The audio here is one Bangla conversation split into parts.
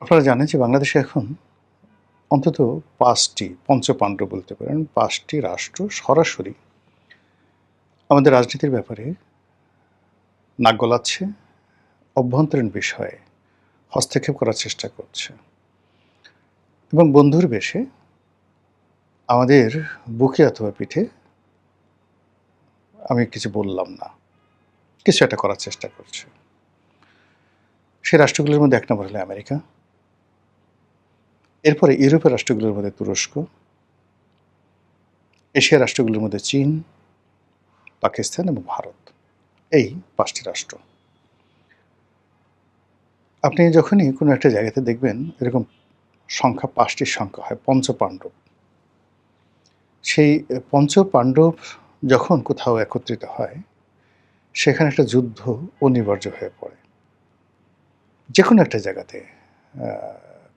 আপনারা জানেন যে বাংলাদেশে এখন অন্তত ৫টি পঞ্চপাণ্ডব বলতে পারেন, ৫টি রাষ্ট্র সরাসরি আমাদের রাজনীতির ব্যাপারে নাক গলাচ্ছে, অভ্যন্তরীণ বিষয়ে হস্তক্ষেপ করার চেষ্টা করছে এবং বন্ধুর বেশে আমাদের বুকে অথবা পিঠে আমি কিছু বললাম না, কিছু একটা করার চেষ্টা করছে। সেই রাষ্ট্রগুলোর মধ্যে ১ নম্বর হলো আমেরিকা, এরপরে ইউরোপের রাষ্ট্রগুলোর মধ্যে তুরস্ক, এশিয়ার রাষ্ট্রগুলোর মধ্যে চীন, পাকিস্তান এবং ভারত। এই ৫টি রাষ্ট্র। আপনি যখনই কোনো একটা জায়গাতে দেখবেন এরকম সংখ্যা ৫টির সংখ্যা হয় পঞ্চপাণ্ডব। সেই পঞ্চপাণ্ডব যখন কোথাও একত্রিত হয় সেখানে একটা যুদ্ধ অনিবার্য হয়ে পড়ে। যে কোনো একটা জায়গাতে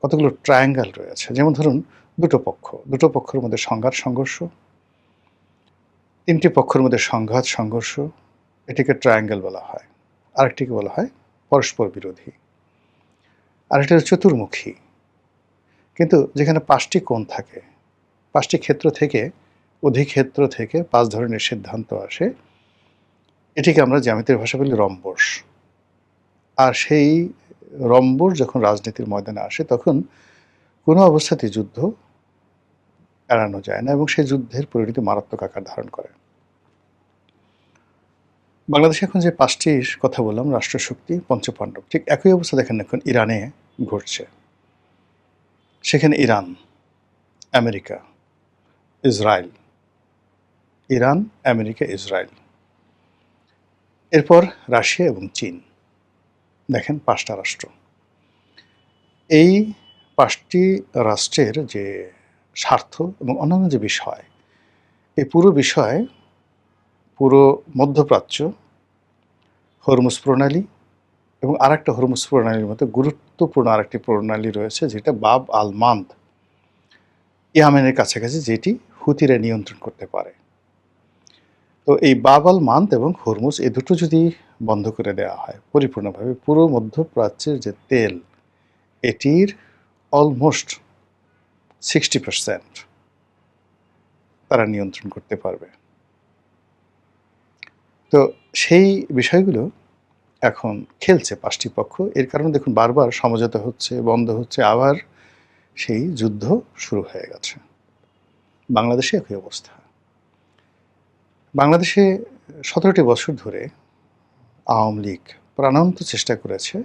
কতগুলো ট্রায়াঙ্গেল রয়েছে, যেমন ধরুন দুটো পক্ষের মধ্যে সংঘাত সংঘর্ষ, ৩টি পক্ষের মধ্যে সংঘাত সংঘর্ষ, এটিকে ট্রায়াঙ্গেল বলা হয়। আরেকটিকে বলা হয় পরস্পর বিরোধী, আরেকটা হচ্ছে চতুর্মুখী। কিন্তু যেখানে ৫টি কোণ থাকে, ৫টি ক্ষেত্র থেকে অধিক্ষেত্র থেকে ৫ ধরনের সিদ্ধান্ত আসে, এটিকে আমরা জ্যামিতির ভাষা বলি রম্বস। আর সেই রম্বস যখন রাজনীতির ময়দানে আসে তখন কোনো অবস্থাতেই যুদ্ধ এড়ানো যায় না এবং সেই যুদ্ধের পরিণতি মারাত্মক আকার ধারণ করে। বাংলাদেশে এখন যে ৫টির কথা বললাম রাষ্ট্রশক্তি পঞ্চপাণ্ডব, ঠিক একই অবস্থা দেখেন এখন ইরানে ঘটছে। সেখানে Iran, America, Israel, Iran, America, Israel, এরপর রাশিয়া এবং চীন। দেখেন ৫টা রাষ্ট্র। এই ৫টি রাষ্ট্রের যে স্বার্থ এবং অন্যান্য যে বিষয়, এই পুরো বিষয় পুরো মধ্যপ্রাচ্য, হরমুজ প্রণালী এবং আরেকটা হরমুজ প্রণালীর মধ্যে গুরুত্বপূর্ণ আরেকটি প্রণালী রয়েছে যেটা বাব আল মান্দ, ইয়েমেনের কাছাকাছি, যেটি হুতিরা নিয়ন্ত্রণ করতে পারে। তো এই বাব আল মান্দ এবং হরমুজ এই দুটো যদি বন্ধ করে দেওয়া হয় পরিপূর্ণভাবে, পুরো মধ্যপ্রাচ্যের যে তেল এটির অলমোস্ট 60% তারা নিয়ন্ত্রণ করতে পারবে। তো সেই বিষয়গুলো এখন খেলছে ৫টি পক্ষ। এর কারণে দেখুন বারবার সমঝোতা হচ্ছে, বন্ধ হচ্ছে, আবার সেই যুদ্ধ শুরু হয়ে গেছে। বাংলাদেশে একই অবস্থা। বাংলাদেশে ১৭টি বছর ধরে আওয়ামী লীগ প্রাণান্ত চেষ্টা করেছে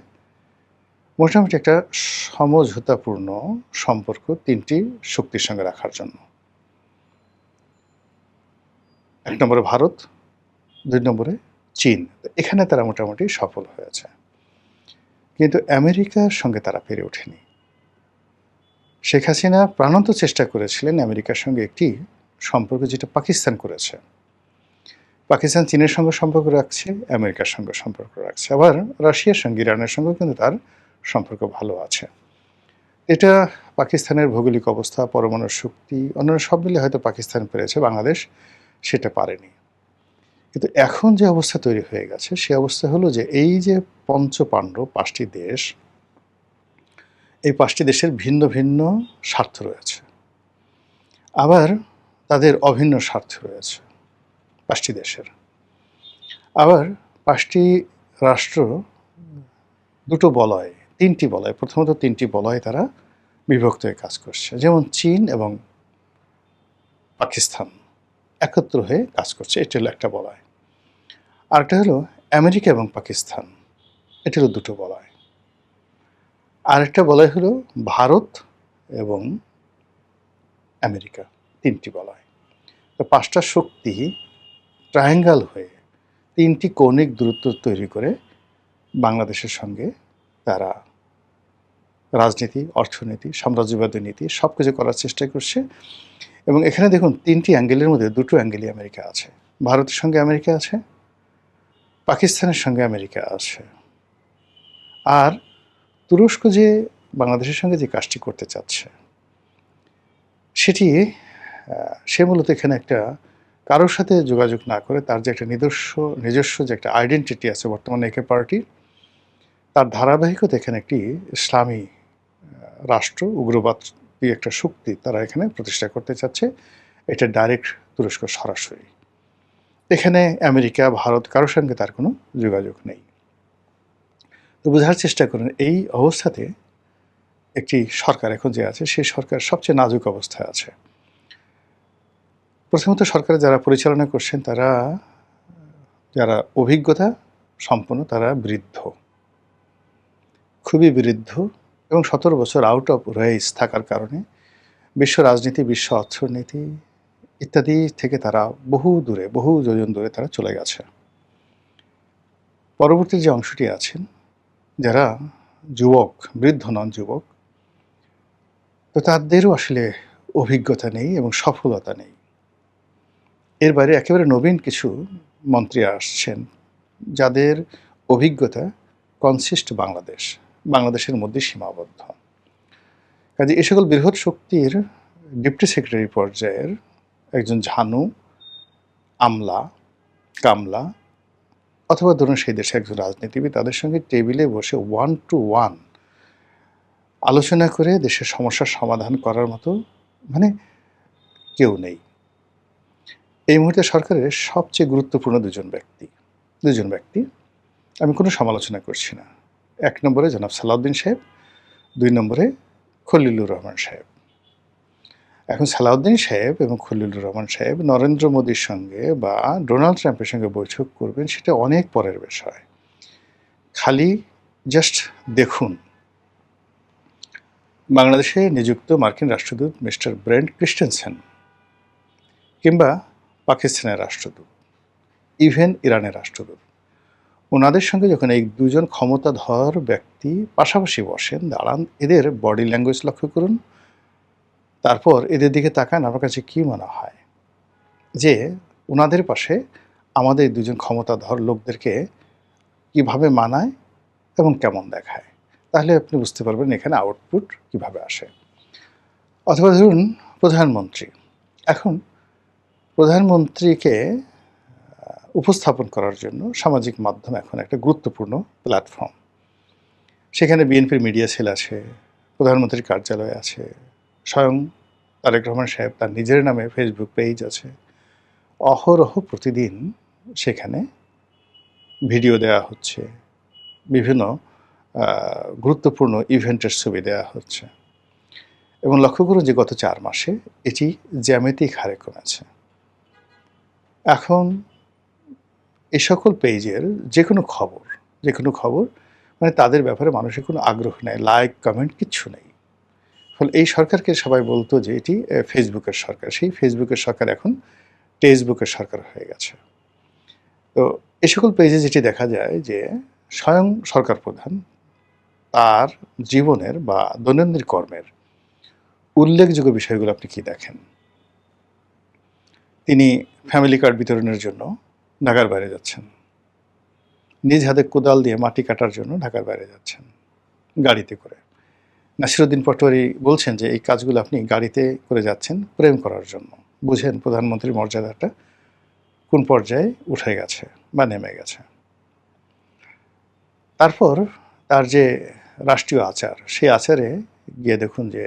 মোটামুটি একটা সমঝোতাপূর্ণ সম্পর্ক ৩টি শক্তির সঙ্গে রাখার জন্য। ১ নম্বরে ভারত, ২ নম্বরে চীন। এখানে তারা মোটামুটি সফল হয়েছে, কিন্তু আমেরিকার সঙ্গে তারা পেরে ওঠেনি। শেখ হাসিনা প্রাণান্ত চেষ্টা করেছিলেন আমেরিকার সঙ্গে একটি সম্পর্ক যেটা পাকিস্তান করেছে। পাকিস্তান চীনের সঙ্গে সম্পর্ক রাখছে, আমেরিকার সঙ্গে সম্পর্ক রাখছে, আবার রাশিয়ার সঙ্গে ইরানের সঙ্গেও কিন্তু তার সম্পর্ক ভালো আছে। এটা পাকিস্তানের ভৌগোলিক অবস্থা, পরমাণু শক্তি, অন্যান্য সব মিলে হয়তো পাকিস্তান পেরেছে, বাংলাদেশ সেটা পারেনি। কিন্তু এখন যে অবস্থা তৈরি হয়ে গেছে সে অবস্থা হলো যে এই যে পঞ্চপাণ্ডব ৫টি দেশ, এই ৫টি দেশের ভিন্ন ভিন্ন স্বার্থ রয়েছে, আবার তাদের অভিন্ন স্বার্থ রয়েছে ৫টি দেশের। আবার ৫টি রাষ্ট্র দুটো বলয়, ৩টি বলয়, প্রথমত ৩টি বলয় তারা বিভক্ত হয়ে কাজ করছে, যেমন চীন এবং পাকিস্তান একত্র হয়ে কাজ করছে, এটি হলো একটা বলয়। আরেকটা হলো আমেরিকা এবং পাকিস্তান, এটি হলো দুটো বলয়। আরেকটা বলয় হলো ভারত এবং আমেরিকা, ৩টি বলয়। তো ৫টা শক্তি ট্রায়াঙ্গেল হয়ে ৩টি কৌণিক দূরত্ব তৈরি করে বাংলাদেশের সঙ্গে তারা রাজনীতি, অর্থনীতি, সাম্রাজ্যবাদী নীতি সব কিছু করার চেষ্টা করছে। এবং এখানে দেখুন ৩টি অ্যাঙ্গেলের মধ্যে দুটো অ্যাঙ্গেলই আমেরিকা আছে। ভারতের সঙ্গে আমেরিকা আছে, পাকিস্তানের সঙ্গে আমেরিকা আছে, আর তুরস্ক যে বাংলাদেশের সঙ্গে যে কাজটি করতে চাচ্ছে সেটি সে মূলত এখানে একটা কারোর সাথে যোগাযোগ না করে তার যে একটা নিজস্ব যে একটা আইডেন্টিটি আছে বর্তমানে একে পার্টির, তার ধারাবাহিকতা এখানে একটি ইসলামী রাষ্ট্র, উগ্রবাদী একটা শক্তি তারা এখানে প্রতিষ্ঠা করতে চাচ্ছে। এটা ডাইরেক্ট তুরস্ক সরাসরি। এখানে আমেরিকা, ভারত কারোর সঙ্গে তার কোনো যোগাযোগ নেই। তো বোঝার চেষ্টা করুন, এই অবস্থাতে একটি সরকার এখন যে আছে, সেই সরকার সবচেয়ে নাজুক অবস্থায় আছে। প্রথমত সরকার যারা পরিচালনা করছেন তারা যারা অভিজ্ঞতা সম্পন্ন তারা বৃদ্ধ, খুবই বৃদ্ধ, এবং 17 বছর আউট অফ রেস থাকার কারণে বিশ্ব রাজনীতি, বিশ্ব অর্থনীতি ইত্যাদি থেকে তারা বহু দূরে, বহু যোজন দূরে তারা চলে গেছে। পরবর্তী যে অংশটি আছেন যারা যুবক, বৃদ্ধ নন, যুবক, তো তাদেরও আসলে অভিজ্ঞতা নেই এবং সফলতা নেই। এর বাইরে একেবারে নবীন কিছু মন্ত্রী আসছেন যাদের অভিজ্ঞতা কনসিস্ট বাংলাদেশের মধ্যে সীমাবদ্ধ। কাজে এ সকল বৃহৎ শক্তির ডেপুটি সেক্রেটারি পর্যায়ের একজন ঝানু, আমলা, কামলা, অথবা ধরুন সেই দেশে একজন রাজনীতিবিদ, তাদের সঙ্গে টেবিলে বসে 1 to 1 আলোচনা করে দেশের সমস্যার সমাধান করার মতো কেউ নেই। এই মুহূর্তে সরকারের সবচেয়ে গুরুত্বপূর্ণ দুজন ব্যক্তি, আমি কোনো সমালোচনা করছি না। 1 নম্বরে জনাব সালাউদ্দিন সাহেব, 2 নম্বরে খলিলুর রহমান সাহেব। এখন সালাউদ্দিন সাহেব এবং খলিলুর রহমান সাহেব নরেন্দ্র মোদীর সঙ্গে বা ডোনাল্ড ট্রাম্পের সঙ্গে বৈঠক করবেন, সেটা অনেক পরের বিষয়। খালি জাস্ট দেখুন, বাংলাদেশে নিযুক্ত মার্কিন রাষ্ট্রদূত মিস্টার ব্রেন্ট ক্রিস্টেনসেন, কিংবা পাকিস্তানের রাষ্ট্রদূত, ইভেন ইরানের রাষ্ট্রদূত, ওনাদের সঙ্গে যখন এই দুজন ক্ষমতাধর ব্যক্তি পাশাপাশি বসেন, দাঁড়ান, এদের বডি ল্যাঙ্গুয়েজ লক্ষ্য করুন, তারপর এদের দিকে তাকান, আমার কাছে কী মনে হয় যে ওনাদের পাশে আমাদের দুজন ক্ষমতাধর লোকদেরকে কিভাবে মানায় এবং কেমন দেখায়, তাহলে আপনি বুঝতে পারবেন এখানে আউটপুট কিভাবে আসে। অথবা ধরুন প্রধানমন্ত্রী, এখন প্রধানমন্ত্রীকে উপস্থাপন করার জন্য সামাজিক মাধ্যম এখন একটা গুরুত্বপূর্ণ প্ল্যাটফর্ম। সেখানে বিএনপির মিডিয়া সেল আছে, প্রধানমন্ত্রীর কার্যালয় আছে, স্বয়ং তারেক রহমান সাহেব তার নিজের নামে ফেসবুক পেজ আছে। অহরহ প্রতিদিন সেখানে ভিডিও দেওয়া হচ্ছে, বিভিন্ন গুরুত্বপূর্ণ ইভেন্টের ছবি দেওয়া হচ্ছে, এবং লক্ষ্য করুন যে গত 4 মাসে এটি জ্যামিতিক হারে কমেছে। এখন এই সকল পেজের যে কোনো খবর তাদের ব্যাপারে মানুষের কোনো আগ্রহ নেই, লাইক কমেন্ট কিচ্ছু নেই। ফলে এই সরকারকে সবাই বলতো যে এটি ফেসবুকের সরকার, সেই ফেসবুকের সরকার এখন টেক্সটবুকের সরকার হয়ে গেছে। তো এই সকল পেজে যেটি দেখা যায় যে স্বয়ং সরকার প্রধান তার জীবনের বা দৈনন্দিন কর্মের উল্লেখযোগ্য বিষয়গুলো আপনি কি দেখেন? তিনি ফ্যামিলি কার্ড বিতরণের জন্য ঢাকার বাইরে যাচ্ছেন, নিজ হাতে কোদাল দিয়ে মাটি কাটার জন্য ঢাকার বাইরে যাচ্ছেন গাড়িতে করে। নাসিরুদ্দিন পাটোয়ারি বলছেন যে এই কাজগুলো আপনি গাড়িতে করে যাচ্ছেন প্রেম করার জন্য। বুঝেন প্রধানমন্ত্রীর মর্যাদাটা কোন পর্যায়ে উঠে গেছে বা নেমে গেছে। তারপর তার যে রাষ্ট্রীয় আচার, সেই আচারে গিয়ে দেখুন যে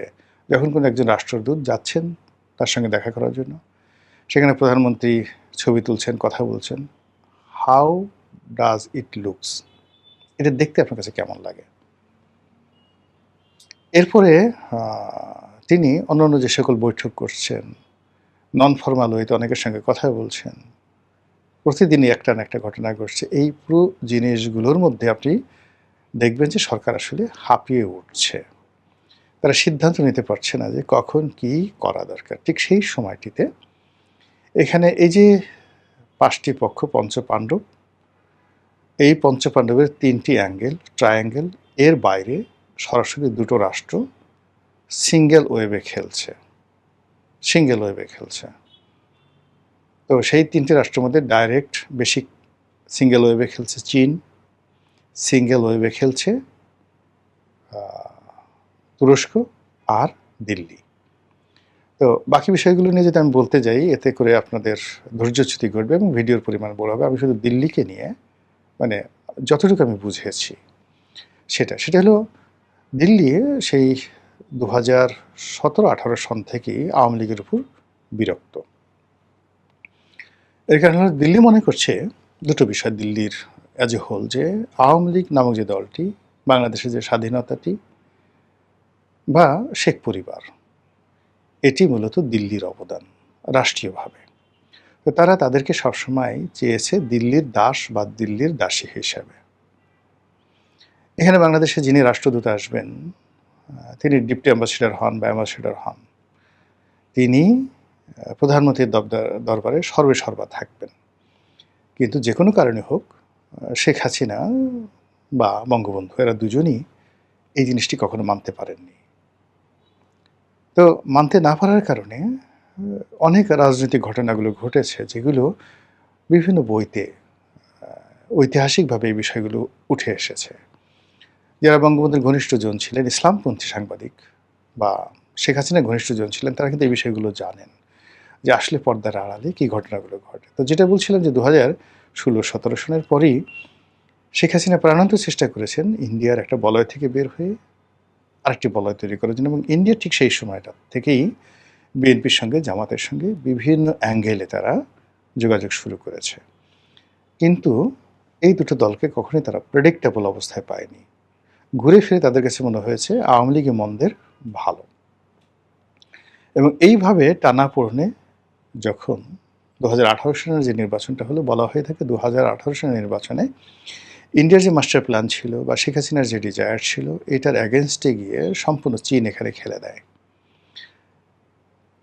যখন কোনো একজন রাষ্ট্রদূত যাচ্ছেন তার সঙ্গে দেখা করার জন্য, সেখানে প্রধানমন্ত্রী ছবি তুলছেন, কথা বলছেন। How does it looks? এটা দেখতে আপনার কাছে কেমন লাগে? এরপরে তিনি অন্যান্য যে সকল বৈঠক করছেন, নন ফর্মাল ওয়েতে অনেকের সঙ্গে কথা বলছেন, প্রতিদিনই একটা না একটা ঘটনা ঘটছে। এই পুরো জিনিসগুলোর মধ্যে আপনি দেখবেন যে সরকার আসলে হাঁপিয়ে উঠছে। তারা সিদ্ধান্ত নিতে পারছে না যে কখন কি করা দরকার। ঠিক সেই সময়টিতে এখানে এই যে 5টি পক্ষ, পঞ্চপাণ্ডব, এই পঞ্চপাণ্ডবের 3টি ট্রায়াঙ্গেল, এর বাইরে সরাসরি 2টো রাষ্ট্র সিঙ্গেল ওয়েভে খেলছে। তো সেই 3টি রাষ্ট্রের মধ্যে ডাইরেক্ট বেশি সিঙ্গেল ওয়েভে খেলছে চীন, সিঙ্গেল ওয়েভে খেলছে তুরস্ক আর দিল্লি। তো বাকি বিষয়গুলো নিয়ে যদি আমি বলতে যাই, এতে করে আপনাদের ধৈর্যচ্যুতি ঘটবে এবং ভিডিওর পরিমাণ বড় হবে। আমি শুধু দিল্লিকে নিয়ে যতটুকু আমি বুঝেছি সেটা হলো দিল্লি সেই 2017-18 সন থেকেই আওয়ামী লীগের উপর বিরক্ত। এর কারণ হলো দিল্লি মনে করছে দুটো বিষয় দিল্লির অ্যাজ এ হোল, যে আওয়ামী লীগ নামক যে দলটি বাংলাদেশের যে স্বাধীনতাটি বা শেখ পরিবার, এটি মূলত দিল্লির অবদান রাষ্ট্রীয়ভাবে। তো তারা তাদেরকে সবসময় চেয়েছে দিল্লির দাস বা দিল্লির দাসী হিসাবে। এখানে বাংলাদেশে যিনি রাষ্ট্রদূত আসবেন, তিনি ডিপটি অ্যাম্বাসেডর হন বা অ্যাম্বাসেডর হন, তিনি প্রধানমন্ত্রীর দরবারে সর্বেসর্বা থাকবেন। কিন্তু যে কোনো কারণে হোক শেখ হাসিনা বা বঙ্গবন্ধু এরা দুজনই এই জিনিসটি কখনো মানতে পারেননি। তো মানতে না পারার কারণে অনেক রাজনৈতিক ঘটনাগুলো ঘটেছে, যেগুলো বিভিন্ন বইতে ঐতিহাসিকভাবে এই বিষয়গুলো উঠে এসেছে। যারা বঙ্গবন্ধুর ঘনিষ্ঠজন ছিলেন, ইসলামপন্থী সাংবাদিক বা শেখ হাসিনার ঘনিষ্ঠজন ছিলেন, তারা কিন্তু এই বিষয়গুলো জানেন যে আসলে পর্দার আড়ালে কী ঘটনাগুলো ঘটে। তো যেটা বলছিলাম যে 2016-17 সনের পরই শেখ হাসিনা প্রাণান্ত চেষ্টা করেছেন ইন্ডিয়ার একটা বলয় থেকে বের হয়ে আরেকটি বলয় তৈরি করার জন্য, এবং ইন্ডিয়া ঠিক সেই সময়টা থেকেই বিএনপির সঙ্গে জামাতের সঙ্গে বিভিন্ন অ্যাঙ্গেলে তারা যোগাযোগ শুরু করেছে। কিন্তু এই দুটো দলকে কখনোই তারা প্রেডিক্টেবল অবস্থায় পায়নি। ঘুরে ফিরে তাদের কাছে মনে হয়েছে আওয়ামী লীগই মন্দের ভালো। এবং এইভাবে টানাপোড়েনে যখন 2018 সালের যে নির্বাচনটা হলো, বলা হয়ে থাকে 2018 সালের নির্বাচনে ইন্ডিয়ার যে মাস্টার প্ল্যান ছিল বা শেখ হাসিনার যে ডিজায়ার ছিল, এটার অ্যাগেনস্টে গিয়ে সম্পূর্ণ চীন এখানে খেলে দেয়।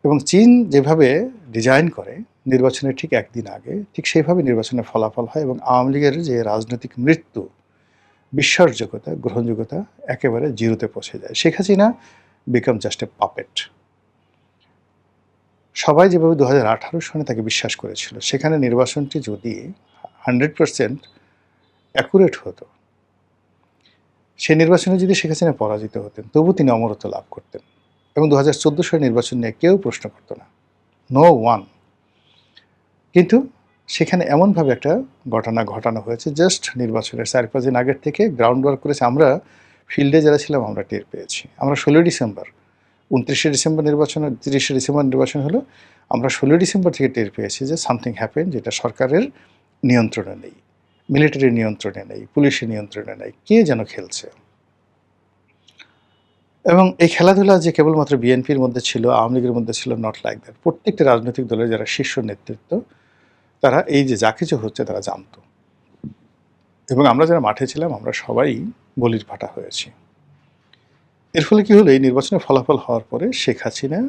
এবং চীন যেভাবে ডিজাইন করে নির্বাচনের ঠিক একদিন আগে, ঠিক সেইভাবে নির্বাচনের ফলাফল হয় এবং আওয়ামী লীগের যে রাজনৈতিক মৃত্যু, বিশ্বাসযোগ্যতা, গ্রহণযোগ্যতা একেবারে জিরোতে পৌঁছে যায়। Sheikh Hasina become just a puppet. সবাই যেভাবে 2018 সনে তাকে বিশ্বাস করেছিল, সেখানে নির্বাচনটি যদি 100% অ্যাকুরেট হতো, সে নির্বাচনে যদি শেখ হাসিনা পরাজিত হতেন, তবু তিনি অমরত্ব লাভ করতেন এবং 2014 সালের নির্বাচন নিয়ে কেউ প্রশ্ন করত না, নো ওয়ান। কিন্তু সেখানে এমনভাবে একটা ঘটনা ঘটানো হয়েছে, জাস্ট নির্বাচনের 4-5 দিন আগের থেকে গ্রাউন্ড ওয়ার্ক করেছে। আমরা ফিল্ডে যারা ছিলাম আমরা টের পেয়েছি। আমরা 16 ডিসেম্বর, 29শে ডিসেম্বর নির্বাচন, 30শে ডিসেম্বর নির্বাচন হলো, আমরা 16 ডিসেম্বর থেকে টের পেয়েছি যে সামথিং হ্যাপেন, যেটা সরকারের নিয়ন্ত্রণে নেই, মিলিটারির নিয়ন্ত্রণে নেই, পুলিশের নিয়ন্ত্রণে নেই, কে যেন খেলছে। এবং এই খেলাধুলা যে কেবলমাত্র বিএনপির মধ্যে ছিল, আওয়ামী লীগের মধ্যে ছিল, নট লাইক দ্যাট। প্রত্যেকটা রাজনৈতিক দলের যারা শীর্ষ নেতৃত্ব, তারা এই যে যা কিছু হচ্ছে তারা জানতো। এবং আমরা যারা মাঠে ছিলাম আমরা সবাই বলির ভাটা হয়েছি। এর ফলে কী হলো, এই নির্বাচনের ফলাফল হওয়ার পরে শেখ হাসিনা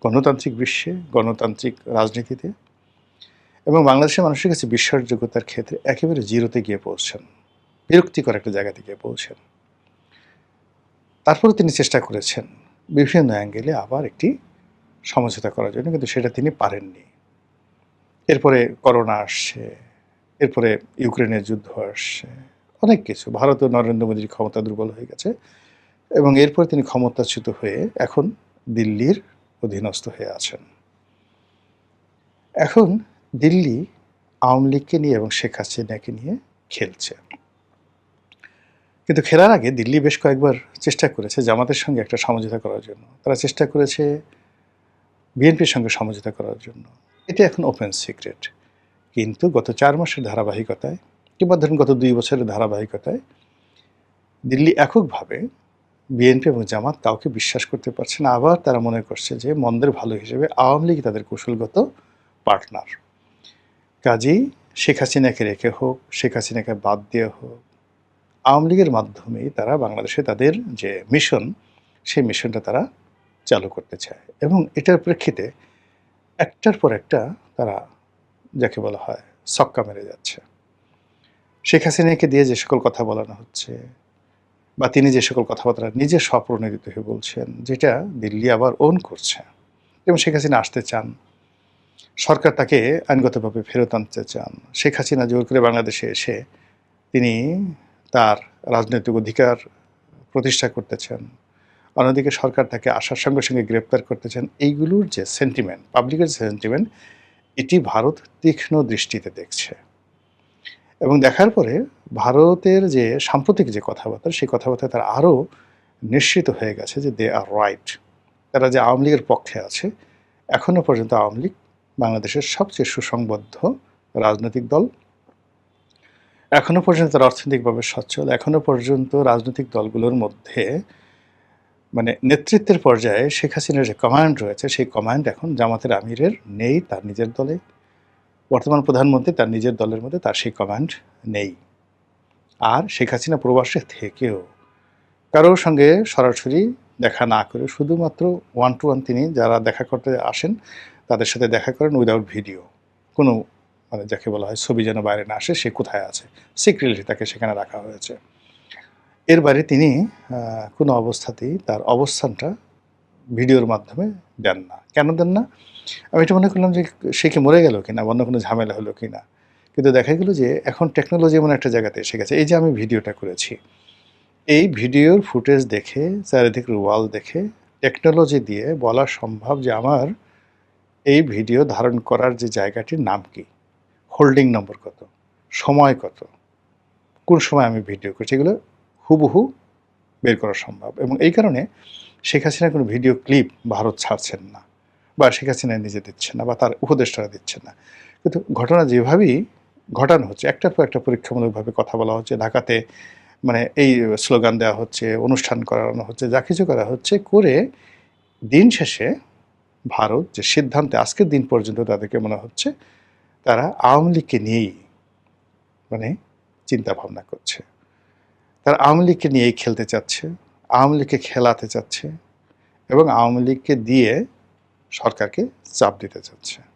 গণতান্ত্রিক বিশ্বে, গণতান্ত্রিক রাজনীতিতে এবং বাংলাদেশের মানুষের কাছে বিশ্বাসযোগ্যতার ক্ষেত্রে একেবারে জিরোতে গিয়ে পৌঁছান, বিরক্তিকর একটা জায়গাতে গিয়ে পৌঁছান। তারপরে তিনি চেষ্টা করেছেন বিভিন্ন অ্যাঙ্গেলে আবার একটি সমঝোতা করার জন্য, কিন্তু সেটা তিনি পারেননি। এরপরে করোনা আসছে, এরপরে ইউক্রেনের যুদ্ধ আসছে, অনেক কিছু। ভারত ও নরেন্দ্র মোদীর ক্ষমতা দুর্বল হয়ে গেছে এবং এরপর তিনি ক্ষমতাচ্যুত হয়ে এখন দিল্লির অধীনস্থ হয়ে আছেন। এখন দিল্লি আওয়ামী লীগকে নিয়ে এবং শেখ হাসিনাকে নিয়ে খেলছে। কিন্তু খেলার আগে দিল্লি বেশ কয়েকবার চেষ্টা করেছে জামাতের সঙ্গে একটা সমঝোতা করার জন্য। তারা চেষ্টা করেছে বিএনপির সঙ্গে সমঝোতা করার জন্য। এটা এখন ওপেন সিক্রেট। কিন্তু গত 4 মাসের ধারাবাহিকতায় কিংবা ধরুন গত 2 বছরের ধারাবাহিকতায় দিল্লি এককভাবে বিএনপি এবং জামাত কাউকে বিশ্বাস করতে পারছে না। আবার তারা মনে করছে যে মন্দের ভালো হিসেবে আওয়ামী লীগ তাদের কৌশলগত পার্টনার। কাজেই শেখ হাসিনাকে রেখে হোক, শেখ হাসিনাকে বাদ দিয়ে হোক, আওয়ামী লীগের মাধ্যমেই তারা বাংলাদেশে তাদের যে মিশন, সেই মিশনটা তারা চালু করতে চায় এবং এটার প্রেক্ষিতে একটার পর একটা তারা যাকে বলা হয় ছক্কা মেরে যাচ্ছে। শেখ হাসিনাকে দিয়ে যে সকল কথা বলানো হচ্ছে বা তিনি যে সকল কথাবার্তা নিজে স্বপ্রণোদিত হয়ে বলছেন, যেটা দিল্লি আবার ওন করছে এবং শেখ হাসিনা আসতে চান, সরকার তাকে আইনগতভাবে ফেরত আনতে চান, শেখ হাসিনা জোর করে বাংলাদেশে এসে তিনি তার রাজনৈতিক অধিকার প্রতিষ্ঠা করতে চান, অন্যদিকে সরকার তাকে আসার সঙ্গে সঙ্গে গ্রেপ্তার করতে চান। এইগুলোর যে সেন্টিমেন্ট, পাবলিকের যে সেন্টিমেন্ট, এটি ভারত তীক্ষ্ণ দৃষ্টিতে দেখছে এবং দেখার পরে ভারতের যে সাম্প্রতিক যে কথাবার্তা, সেই কথাবার্তায় তারা আরও নিশ্চিত হয়ে গেছে যে দে আর রাইট। তারা যে আওয়ামী লীগের পক্ষে আছে, এখনো পর্যন্ত আওয়ামী লীগ বাংলাদেশের সবচেয়ে সুসংবদ্ধ রাজনৈতিক দল। এখনো পর্যন্ত তারা অর্থনৈতিকভাবে সচ্ছল। এখনো পর্যন্ত রাজনৈতিক দলগুলোর মধ্যে মানে নেতৃত্বের পর্যায়ে শেখ হাসিনার যে কমান্ড রয়েছে, সেই কমান্ড এখন জামাতের আমিরের নেই তার নিজের দলে। বর্তমান প্রধানমন্ত্রী তার নিজের দলের মধ্যে তার সেই কমান্ড নেই। আর শেখ হাসিনা প্রবাসে থেকেও কারোর সঙ্গে সরাসরি দেখা না করে শুধুমাত্র ওয়ান টু ওয়ান তিনি যারা দেখা করতে আসেন তাদের সাথে দেখা করেন উইদাউট ভিডিও। কোনো মানে যাকে বলা হয় ছবি যেন বাইরে না আসে, সে কোথায় আছে, সিক্রেটলি তাকে সেখানে রাখা হয়েছে। এর বাইরে তিনি কোনো অবস্থাতেই তার অবস্থানটা ভিডিওর মাধ্যমে দেন না। কেন দেন না? আমি এটা মনে করলাম যে সে কি মরে গেল কিনা, অন্য কোনো ঝামেলা হলো কিনা। কিন্তু দেখা গেল যে এখন টেকনোলজি এমন একটা জায়গাতে এসে গেছে। এই যে আমি ভিডিওটা করেছি, এই ভিডিওর ফুটেজ দেখে, চারিদিকের ওয়াল দেখে টেকনোলজি দিয়ে বলা সম্ভব যে আমার এই ভিডিও ধারণ করার যে জায়গাটির নাম কি, হোল্ডিং নম্বর কত, সময় কত, কোন সময় আমি ভিডিও করছি, এগুলো হুবহু বের করা সম্ভব। এবং এই কারণে শেখ হাসিনা কোনো ভিডিও ক্লিপ ভারত ছাড়ছেন না, বা শেখ হাসিনা নিজে দিচ্ছেন না, বা তার উপদেষ্টারা দিচ্ছেন না। কিন্তু ঘটনা যেভাবেই ঘটানো হচ্ছে, একটার পর একটা পরীক্ষামূলকভাবে কথা বলা হচ্ছে, ঢাকাতে মানে এই স্লোগান দেওয়া হচ্ছে, অনুষ্ঠান করানো হচ্ছে, যা কিছু করা হচ্ছে করে দিন শেষে ভারত যে সিদ্ধান্তে আজকের দিন পর্যন্ত তাদেরকে মনে হচ্ছে তারা আওয়ামী লীগকে নিয়েই মানে চিন্তা ভাবনা করছে। তারা আওয়ামী লীগকে নিয়েই খেলতে চাচ্ছে, আওয়ামী লীগকে খেলাতে চাচ্ছে এবং আওয়ামী লীগকে দিয়ে সরকারকে চাপ দিতে চাচ্ছে।